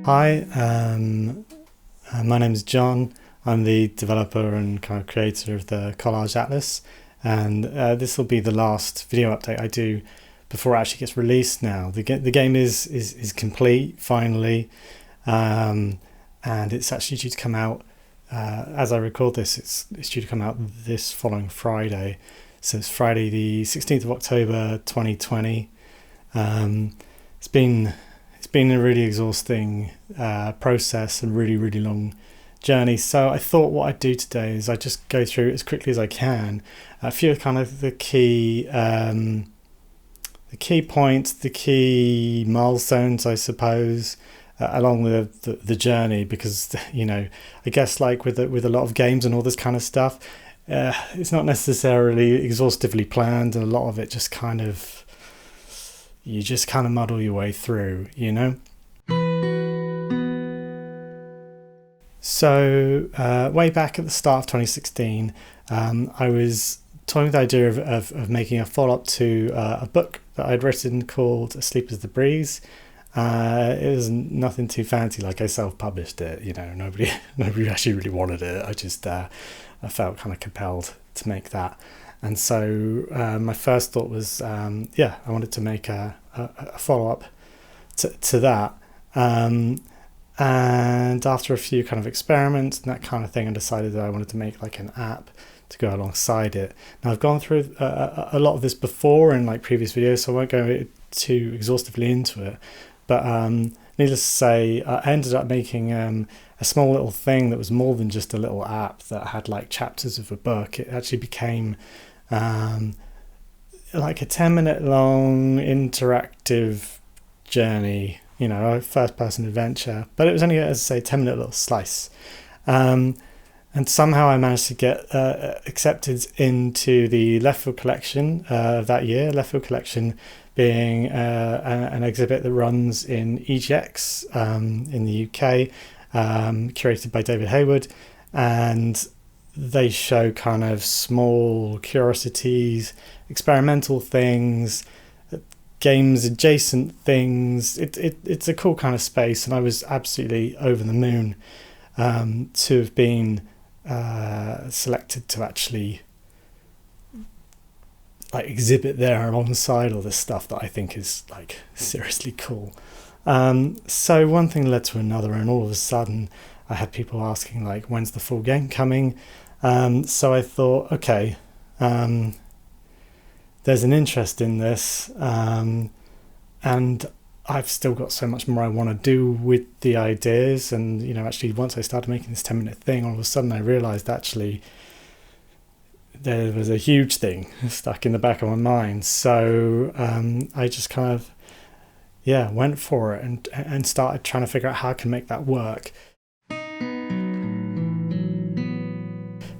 Hi, my name is John. I'm the developer and kind of creator of the Collage Atlas, and this will be the last video update I do before it actually gets released. Now the game is complete finally, and it's actually due to come out as I record this. It's due to come out this following Friday, so it's Friday the 16th of October 2020. It's been a really exhausting process and really long journey. So I thought what I'd do today is I just go through as quickly as I can a few of kind of the key points, the key milestones, I suppose, along with the journey, because I guess like with a lot of games and all this kind of stuff, it's not necessarily exhaustively planned, and a lot of it just kind of you just kind of muddle your way through, So way back at the start of 2016, I was toying with the idea of making a follow-up to a book that I'd written called Asleep as the Breeze. It was nothing too fancy, like I self-published it, nobody actually really wanted it. I just I felt kind of compelled to make that. And so my first thought was, I wanted to make a follow-up to that. And after a few kind of experiments and that kind of thing, I decided that I wanted to make like an app to go alongside it. Now I've gone through a lot of this before in like previous videos, so I won't go too exhaustively into it. But needless to say, I ended up making a small little thing that was more than just a little app that had like chapters of a book. It actually became like a 10-minute long interactive journey, a first-person adventure, but it was only, as I say, 10-minute little slice. And somehow I managed to get accepted into the Left Field collection of that year. Left Field collection being an exhibit that runs in EGX in the UK, curated by David Hayward, and they show kind of small curiosities, experimental things, games adjacent things. It's a cool kind of space, and I was absolutely over the moon to have been selected to actually like exhibit there alongside all this stuff that I think is like seriously cool. So one thing led to another, and all of a sudden I had people asking like, when's the full game coming? So I thought, okay, there's an interest in this, and I've still got so much more I want to do with the ideas. And actually once I started making this 10-minute thing, all of a sudden I realized actually there was a huge thing stuck in the back of my mind. So I just kind of went for it and started trying to figure out how I can make that work.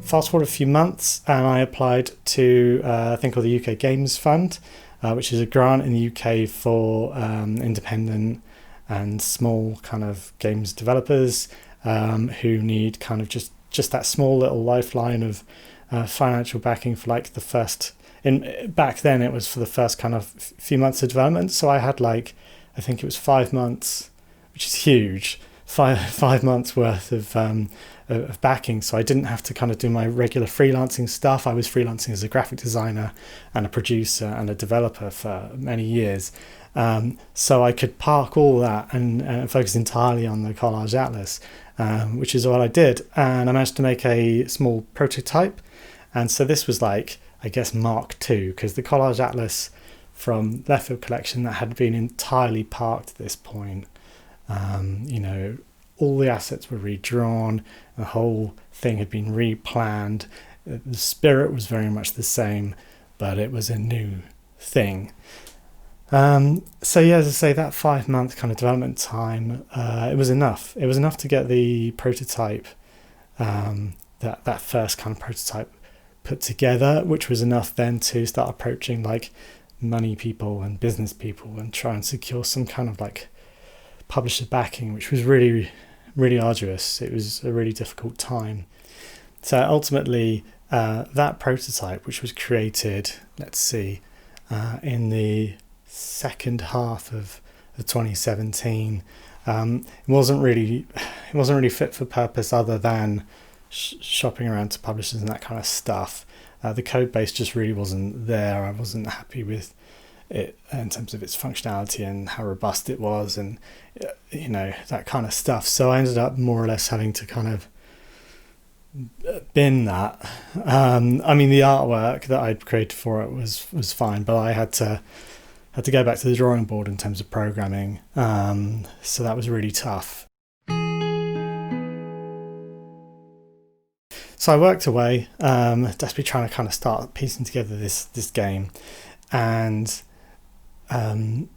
Fast forward a few months, and I applied to a thing called the UK Games Fund, which is a grant in the UK for independent and small kind of games developers who need kind of just that small little lifeline of financial backing for like the first. Back then, it was for the first kind of few months of development. So I had I think it was 5 months, which is huge. Five months worth of backing, so I didn't have to kind of do my regular freelancing stuff. I was freelancing as a graphic designer and a producer and a developer for many years, so I could park all that and focus entirely on the Collage Atlas, which is what I did. And I managed to make a small prototype, and so this was like, I guess, Mark II, because the Collage Atlas from Left Field collection that had been entirely parked at this point. All the assets were redrawn, the whole thing had been replanned. The spirit was very much the same, but it was a new thing. So as I say, that 5-month kind of development time, it was enough. It was enough to get the prototype, that first kind of prototype put together, which was enough then to start approaching like money people and business people and try and secure some kind of like publisher backing, which was really arduous. It was a really difficult time. So ultimately that prototype, which was created, in the second half of 2017, It wasn't really fit for purpose other than shopping around to publishers and that kind of stuff. The code base just really wasn't there. I wasn't happy with it in terms of its functionality and how robust it was, and that kind of stuff. So I ended up more or less having to kind of bin that. I mean, the artwork that I'd created for it was fine, but I had to go back to the drawing board in terms of programming. So that was really tough. So I worked away, desperately trying to kind of start piecing together this game, and money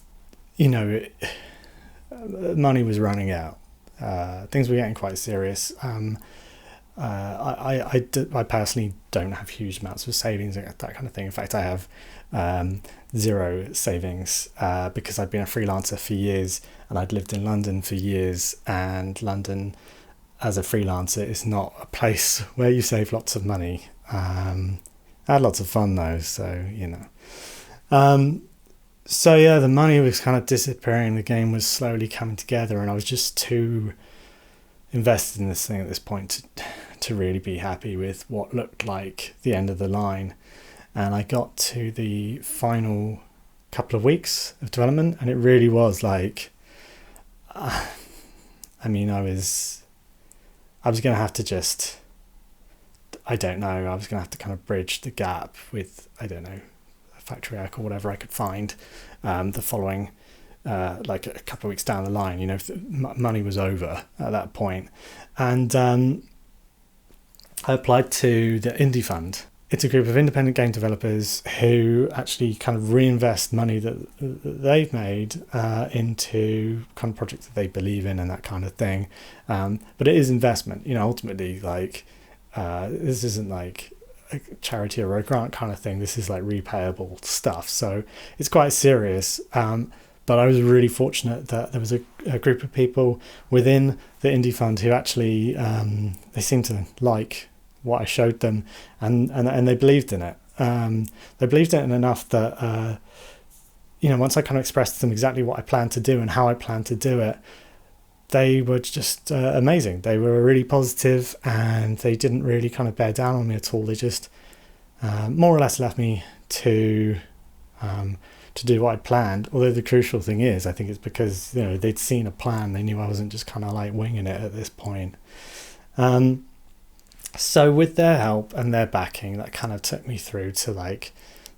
was running out. Things were getting quite serious. I personally don't have huge amounts of savings, that kind of thing. In fact, I have zero savings because I'd been a freelancer for years, and I'd lived in London for years, and London as a freelancer is not a place where you save lots of money. I had lots of fun though, so so yeah, the money was kind of disappearing, the game was slowly coming together, and I was just too invested in this thing at this point to really be happy with what looked like the end of the line. And I got to the final couple of weeks of development, and it really was like, I was going to have to just, I was going to have to kind of bridge the gap with, a factory work or whatever I could find the following, like a couple of weeks down the line. Money was over at that point. And I applied to the Indie Fund. It's a group of independent game developers who actually kind of reinvest money that they've made into kind of projects that they believe in and that kind of thing. But it is investment, ultimately, like this isn't like a charity or a grant kind of thing. This is like repayable stuff. So it's quite serious. But I was really fortunate that there was a group of people within the Indie Fund who actually, they seemed to like what I showed them, and they believed in it. They believed in it enough that, once I kind of expressed to them exactly what I planned to do and how I planned to do it, they were just amazing. They were really positive, and they didn't really kind of bear down on me at all. They just more or less left me to do what I'd planned. Although the crucial thing is, I think it's because they'd seen a plan. They knew I wasn't just kind of like winging it at this point. So with their help and their backing, that kind of took me through to like,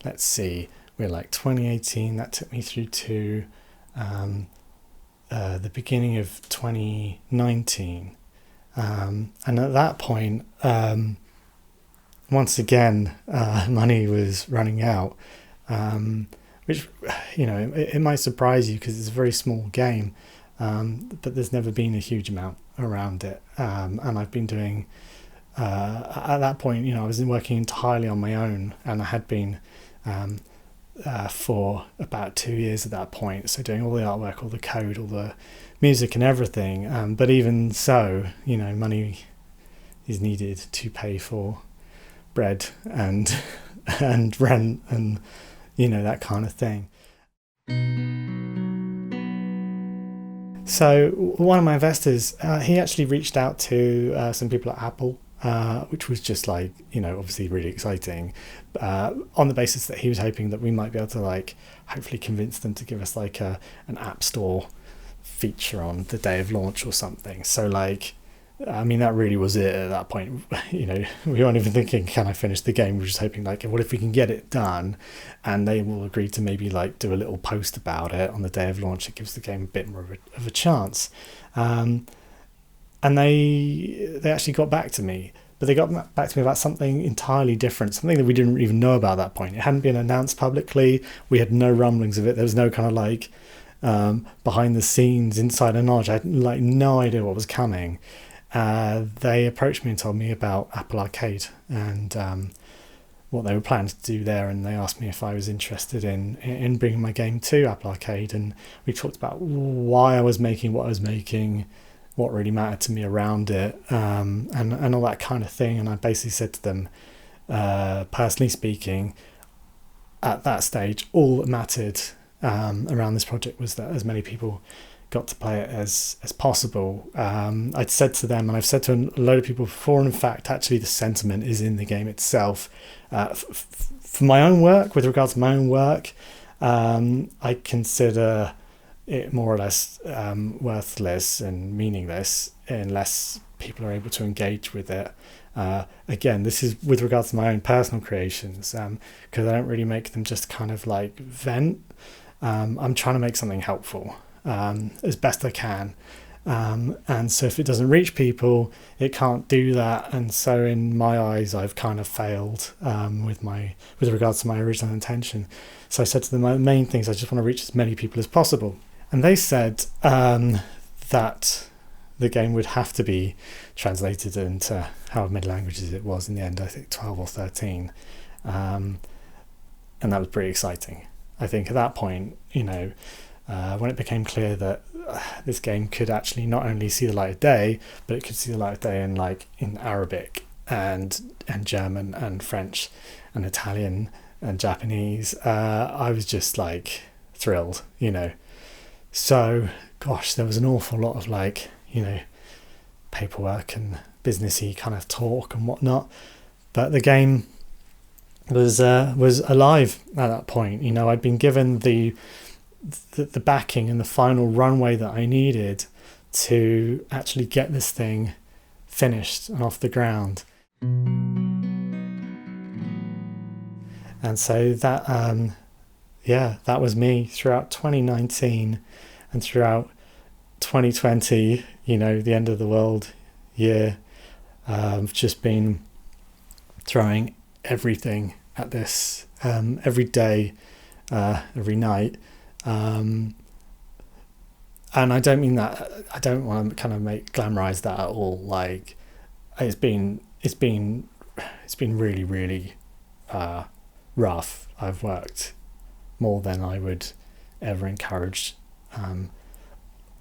let's see, we're like 2018. That took me through to the beginning of 2019. And at that point, once again, money was running out. Which, it might surprise you because it's a very small game, but there's never been a huge amount around it. And I've been doing, at that point, I was working entirely on my own, and I had been for about 2 years at that point. So doing all the artwork, all the code, all the music and everything. But even so, money is needed to pay for bread and rent and that kind of thing. So one of my investors, he actually reached out to some people at Apple, which was just like, obviously really exciting, on the basis that he was hoping that we might be able to like hopefully convince them to give us like an app store feature on the day of launch or something. So like, that really was it at that point. We weren't even thinking, can I finish the game? We were just hoping like, what if we can get it done and they will agree to maybe like do a little post about it on the day of launch. It gives the game a bit more of a chance. And they actually got back to me, but they got back to me about something entirely different, something that we didn't even know about at that point. It hadn't been announced publicly. We had no rumblings of it. There was no kind of like behind the scenes insider knowledge. I had like no idea what was coming. They approached me and told me about Apple Arcade and what they were planning to do there, and they asked me if I was interested in bringing my game to Apple Arcade, and we talked about why I was making what I was making, what really mattered to me around it, and all that kind of thing. And I basically said to them, personally speaking, at that stage, all that mattered around this project was that as many people got to play it as possible. I'd said to them, and I've said to a load of people before, and in fact, actually the sentiment is in the game itself. For my own work, with regards to my own work, I consider it more or less worthless and meaningless unless people are able to engage with it. Again, this is with regards to my own personal creations, because I don't really make them just kind of like vent. I'm trying to make something helpful as best I can. And so if it doesn't reach people, it can't do that. And so in my eyes, I've kind of failed with regards to my original intention. So I said to them, my main things, I just want to reach as many people as possible. And they said that the game would have to be translated into however many languages it was in the end, I think 12 or 13. And that was pretty exciting. I think at that point, when it became clear that this game could actually not only see the light of day, but it could see the light of day in Arabic and German and French and Italian and Japanese, I was just like thrilled, So, gosh, there was an awful lot of paperwork and businessy kind of talk and whatnot, but the game was alive at that point. I'd been given the backing and the final runway that I needed to actually get this thing finished and off the ground. And so that that was me throughout 2019 and throughout 2020, the end of the world year. I've just been throwing everything at this, every day, every night. And I don't mean that, I don't want to kind of glamorize that at all. Like it's been really, really rough. I've worked more than I would ever encourage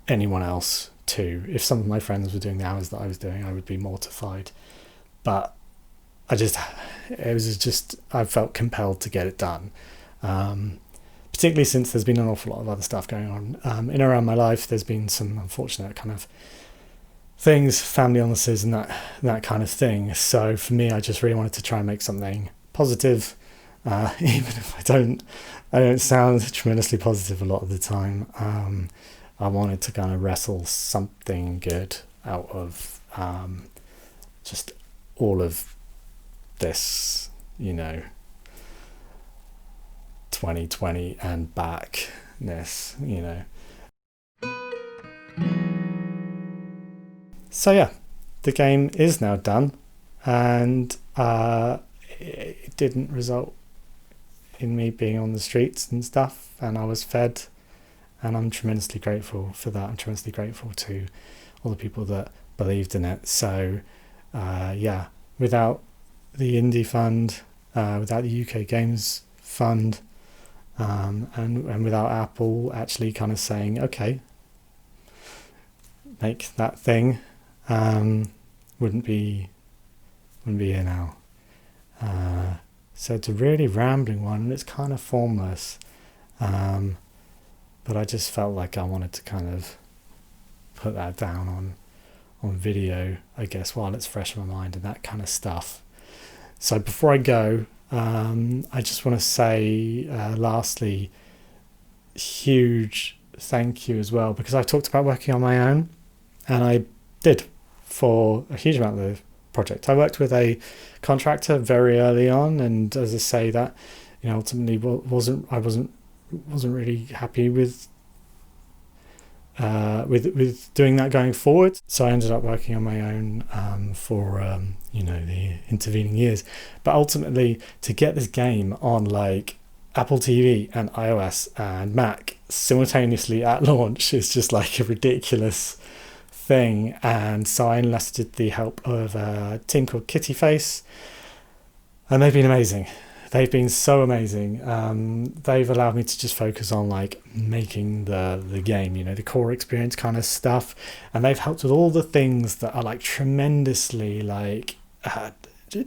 anyone else to. If some of my friends were doing the hours that I was doing, I would be mortified. But I felt compelled to get it done. Particularly since there's been an awful lot of other stuff going on in and around my life. There's been some unfortunate kind of things, family illnesses and that kind of thing. So for me, I just really wanted to try and make something positive, even if I don't sound tremendously positive a lot of the time. I wanted to kind of wrestle something good out of just all of this, 2020 and backness, So yeah, the game is now done, and it didn't result in me being on the streets and stuff, and I was fed, and I'm tremendously grateful for that. I'm tremendously grateful to all the people that believed in it. So without the Indie Fund, without the UK Games Fund, and without Apple actually kind of saying, okay, make that thing, wouldn't be here now. So it's a really rambling one, and it's kind of formless, but I just felt like I wanted to kind of put that down on video, I guess, while it's fresh in my mind and that kind of stuff. So before I go, I just want to say, lastly, huge thank you as well, because I talked about working on my own, and I did for a huge amount of the project. I worked with a contractor very early on, and as I say, that ultimately wasn't really happy with doing that going forward. So I ended up working on my own for the intervening years. But ultimately, to get this game on like Apple TV and iOS and Mac simultaneously at launch is just like a ridiculous thing. And so I enlisted the help of a team called Kitty Face, and they've been amazing. They've been so amazing. They've allowed me to just focus on like making the game, the core experience kind of stuff. And they've helped with all the things that are like tremendously like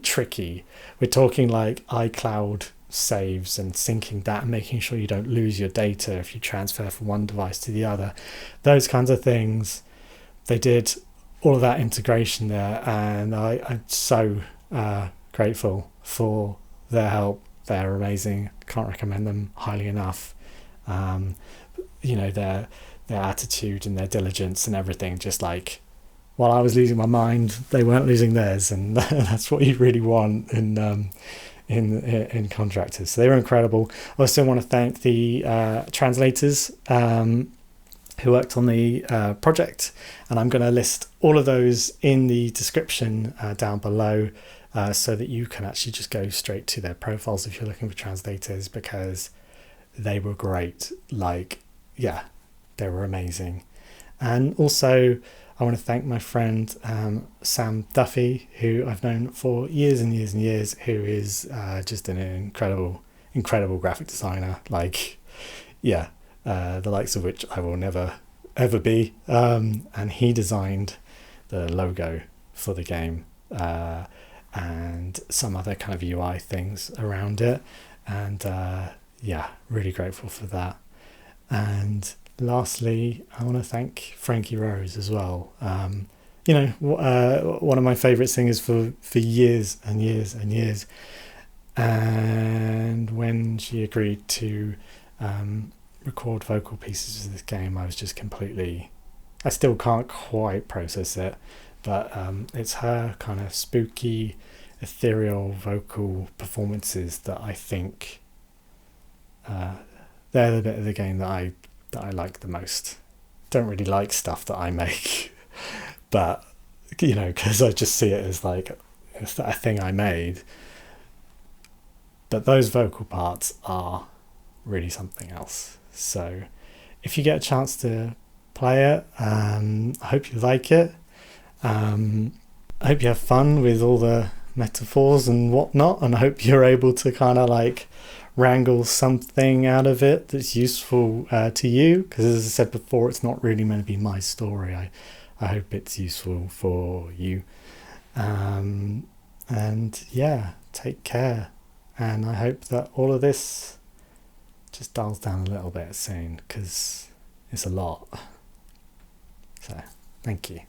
tricky. We're talking like iCloud saves and syncing that and making sure you don't lose your data if you transfer from one device to the other. Those kinds of things, they did all of that integration there, and I'm so grateful for their help. They're amazing. Can't recommend them highly enough. Their attitude and their diligence and everything, just like while I was losing my mind, they weren't losing theirs, and that's what you really want in contractors. So they were incredible. I also want to thank the translators who worked on the project, and I'm going to list all of those in the description down below, so that you can actually just go straight to their profiles if you're looking for translators, because they were great. They were amazing. And also I want to thank my friend Sam Duffy, who I've known for years and years and years, who is just an incredible graphic designer, the likes of which I will never ever be. And he designed the logo for the game and some other kind of UI things around it, and really grateful for that. And lastly, I want to thank Frankie Rose as well. One of my favourite singers for years and years and years. And when she agreed to record vocal pieces of this game, I was just I still can't quite process it, but it's her kind of spooky, ethereal vocal performances that I think they're the bit of the game that I like the most. Don't really like stuff that I make, but because I just see it as like a thing I made. But those vocal parts are really something else. So if you get a chance to play it, I hope you like it. I hope you have fun with all the metaphors and whatnot, and I hope you're able to kind of wrangle something out of it that's useful to you, because as I said before, it's not really meant to be my story. I hope it's useful for you. Take care, and I hope that all of this just dials down a little bit soon, because it's a lot. So thank you.